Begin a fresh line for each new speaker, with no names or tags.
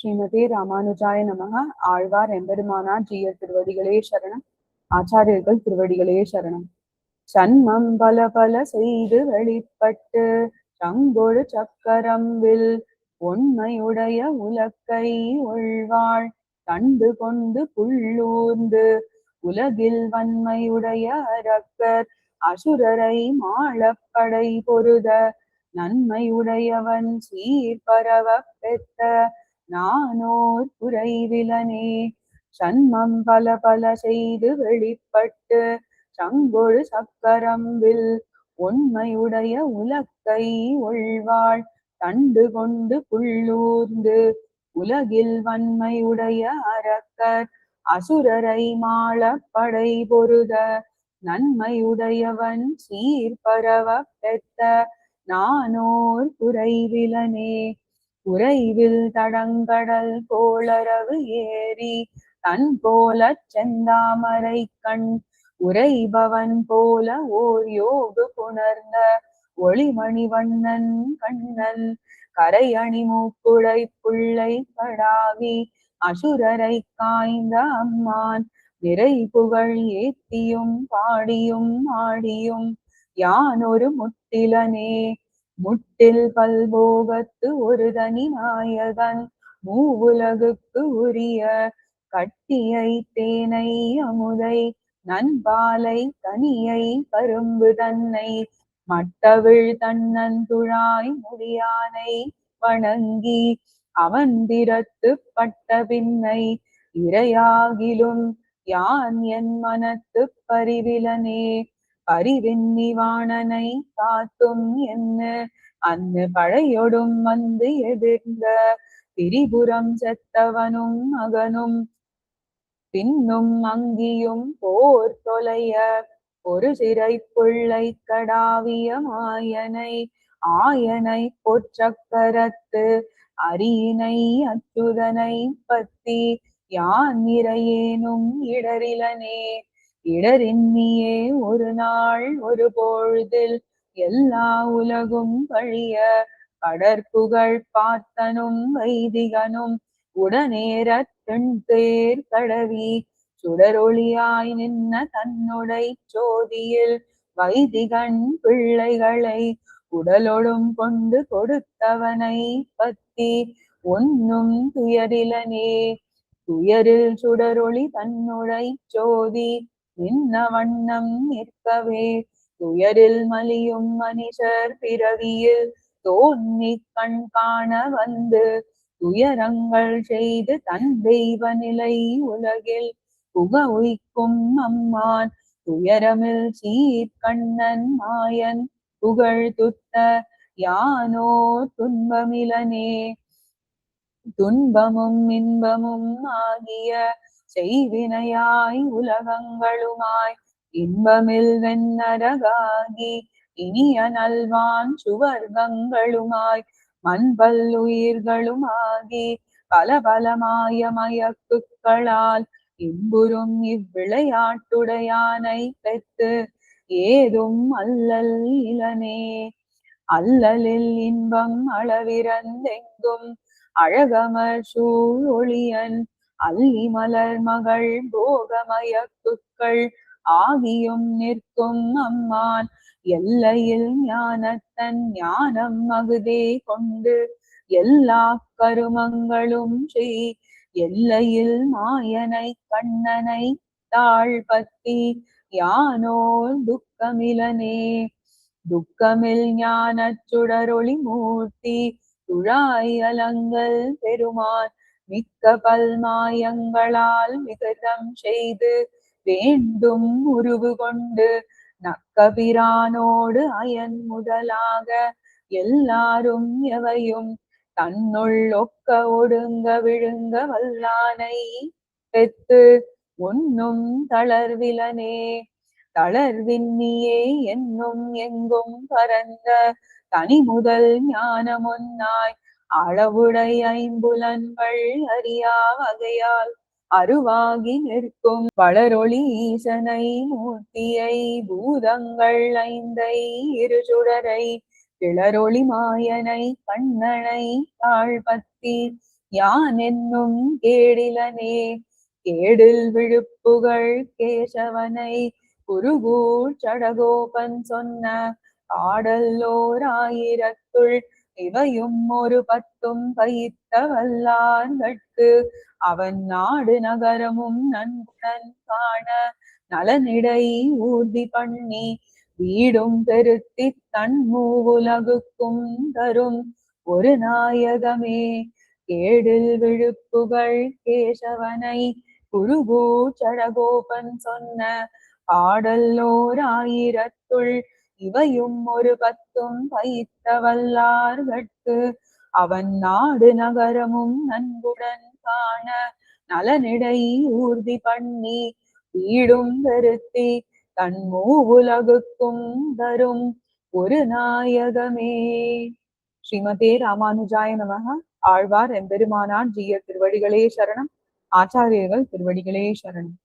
ஸ்ரீமதே ராமானுஜாய நமக. ஆழ்வார் எம்பெருமானார் ஜீயர் திருவடிகளே சரணம். ஆச்சாரியர்கள் திருவடிகளே சரணம். சன்மம் பல பல செய்து வெளிப்பட்டு சங்கொடு சக்கரம்வில் உண்மையுடைய உலக்கை உள்வாள் கண்டு கொண்டு புள்ளூர்ந்து உலகில் வன்மையுடைய அரக்கர் அசுரரை மாளப்படை பொருத நன்மையுடையவன் சீர்பரவ பெற்ற நானோர் குறைவிலனே. சன்மம் பல பல செய்து வெளிப்பட்டு சங்கொழு சக்கரம்வில் உண்மையுடைய உலக்கை ஒள்வாள் கண்டு கொண்டு புள்ளூர்ந்து உலகில் வன்மையுடைய அரக்கர் அசுரரை மாளப்படை பொருத நன்மையுடையவன் சீர்பரவ பெற்ற நானோர் குறைவிலனே. குறைவில் தடங்கடல் போலரவு ஏறி தன் போலச் செந்தாமரை கண் உரைபவன் போல ஓர் யோகு புணர்ந்த ஒளிமணிவண்ணன் கண்ணன் கரையணி மூக்குடை புள்ளை கடாவி அசுரரை காய்ந்த அம்மான் நிறை புகழ் ஏத்தியும் பாடியும் ஆடியும் யான் ஒரு முட்டிலனே. முட்டில் பல்போகத்து ஒரு தனி நாயகன் மூவுலகுக்கு உரிய கட்டியை தேனை அமுதை நண்பாலை தனியை கரும்பு தன்னை மட்டவிழ் தன்னன் துழாய் முடியானை வணங்கி அவன் திறத்து பட்ட பின்னை இரையாகிலும் யான் என் மனத்து பரிவிலனே. பரிவின்னிவாணனை காத்தும் என்ன அன்னு பழையொடும் வந்து எதிர்ந்த திரிபுரம் செத்தவனும் மகனும் பின்னும் அங்கியும் போர் தொலைய ஒரு சிறை புள்ளை கடாவிய மாயனை ஆயனை பொற்சக்கரத்து அரியனை அச்சுதனை பத்தி யான் இறையேனும் இடரிலனே. இடரின்னியே ஒரு நாள் ஒரு பொழுதில் எல்லா உலகும் கழிய கடற்புகழ் பார்த்தனும் வைதிகனும் உடனேறத் தென்தேர் கடவி சுடரொளியாய் நின்ன தன்னுடை சோதியில் வைதிகன் பிள்ளைகளை உடலொடும் கொண்டு கொடுத்தவனை பத்தி ஒன்னும் துயரிலனே. துயரில் சுடரொளி தன்னுடை சோதி நின்ன வண்ணம் நிற்கவே துயரில் மலியும் மனிதர் பிறவியில் தோன்னி கண் காண வந்து துயரங்கள் செய்து தன் தெய்வ நிலை உலகில் புக உய்க்கும் அம்மான் துயரமில் சீர்கண்ணன் மாயன் புகழ் துத்த யானோ துன்பமிலனே. துன்பமும் இன்பமும் ஆகிய செய்வினையாய் உலகங்களுமாய் இன்பமில் வெண்ணரகாகி இனிய நல்வான் சுவர்க்கங்களுமாய் மண்பல்லுயிர்களுமாகி பல பல மாய மயக்குகளால் இன்புறும் இவ்விளையாட்டுடையானை பெற்று ஏதும் அல்லல் இலனே. அல்லலில் இன்பம் அளவிறந்தெங்கும் அழகமர் சூழ் ஒளியன் அல்லி மலர் மகள் போகமயக்குக்கள் ஆகியும் நிற்கும் அம்மான் எல்லையில் ஞானத்தன் ஞானம் மகுதே கொண்டு எல்லா கருமங்களும் செய் எல்லையில் மாயனை கண்ணனை தாழ்பத்தி யானோ துக்கமிலனே. துக்கமில் ஞானச் சுடரொளி மூர்த்தி துழாய் அலங்கல் பெருமான் மிக்க பல்மாயங்களால் விகதம் செய்து வேண்டும் உருவு கொண்டு நக்கபிரானோடு அயன் முதலாக எல்லாரும் எவையும் தன்னுள் ஒக்க ஒடுங்க விழுங்க வல்லானை பெற்று ஒன்னும் தளர்விலனே. தளர்வின்னியே என்னும் எங்கும் பரந்த தனி முதல் ஞானமொன்னாய் அளவுடை ஐம்புலன்கள் அறியா வகையால் அருவாகி நிற்கும் வளரொளி ஈசனை மூர்த்தியை பூதங்கள் ஐந்தை இரு சுடரை கிளரொளி மாயனை கண்ணனை தாழ்பத்தி யான் என்னும் கேடிலனே. கேடில் விழுப்புகள் கேசவனை குருகூர் சடகோபன் சொன்ன பாடல்லோர் ஆயிரத்துள் இவையும் ஒரு பத்தும் பயித்த வல்லார்கட்கு அவன் நாடு நகரமும் நன்குடன் காண நலனிடை ஊர்தி பண்ணி வீடும் பெருத்தி தன் மூவுலகுக்கும் தரும் ஒரு நாயகமே. கேடில் விழுப்புகள் கேசவனை குருகூர் சடகோபன் சொன்ன பாடல்லோர் ஆயிரத்துள் இவையும் ஒரு பத்தும் பயித்த வல்லார்கட்கு அவன் நாடு நகரமும் நன்குடன் காண நலனிடை ஊர்தி பண்ணி வீடும் பெருத்தி தன் மூவுலகுக்கும் தரும் ஒரு நாயகமே. ஸ்ரீமதே ராமானுஜாய நமக. ஆழ்வார் எம்பெருமானார் ஜீயர் திருவடிகளே சரணம். ஆச்சாரியர்கள் திருவடிகளே சரணம்.